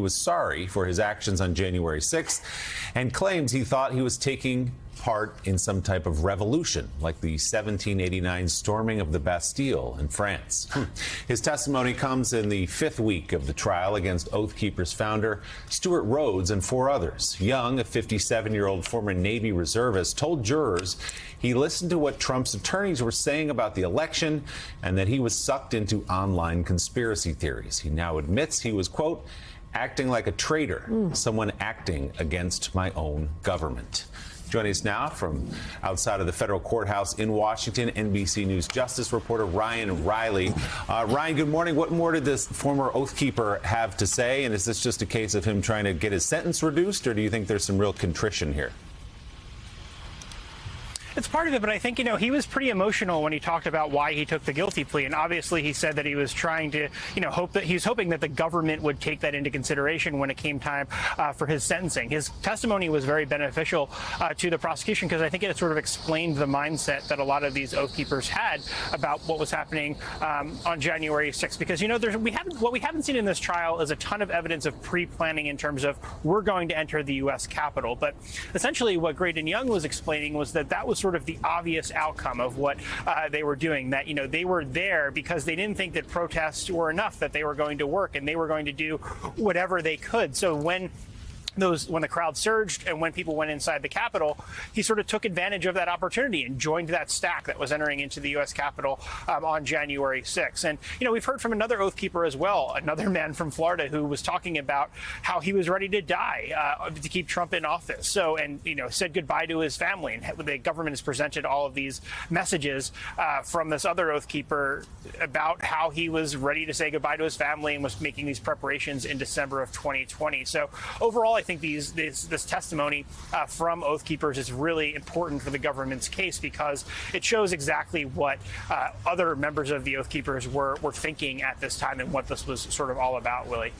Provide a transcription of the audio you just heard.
was sorry for his actions on January 6th and claims he thought he was taking part in some type of revolution, like the 1789 storming of the Bastille in France. His testimony comes in the 5th week of the trial against Oath Keepers founder Stuart Rhodes and 4 others. Young, a 57-year-old former Navy reservist, told jurors he listened to what Trump's attorneys were saying about the election and that he was sucked into online conspiracy theories. He now admits he was, quote, acting like a traitor, someone acting against my own government. Joining us now from outside of the federal courthouse in Washington, NBC News Justice reporter Ryan Riley. Ryan, good morning. What more did this former Oath Keeper have to say? And is this just a case of him trying to get his sentence reduced, or do you think there's some real contrition here? It's part of it, but I think, he was pretty emotional when he talked about why he took the guilty plea. And obviously he said that he was trying to, hoping that the government would take that into consideration when it came time for his sentencing. His testimony was very beneficial to the prosecution because I think it sort of explained the mindset that a lot of these Oath Keepers had about what was happening on January 6th. Because, what we haven't seen in this trial is a ton of evidence of pre-planning in terms of we're going to enter the U.S. Capitol. But essentially what Graydon Young was explaining was that was sort of the obvious outcome of what they were doing, that they were there because they didn't think that protests were enough, that they were going to work and they were going to do whatever they could. So when the crowd surged and when people went inside the Capitol, he sort of took advantage of that opportunity and joined that stack that was entering into the U.S. Capitol on January 6th. And, we've heard from another Oath Keeper as well, another man from Florida who was talking about how he was ready to die to keep Trump in office. So, and, said goodbye to his family. And the government has presented all of these messages from this other Oath Keeper about how he was ready to say goodbye to his family and was making these preparations in December of 2020. So overall, I think this testimony from Oath Keepers is really important for the government's case because it shows exactly what other members of the Oath Keepers were thinking at this time and what this was sort of all about, Willie.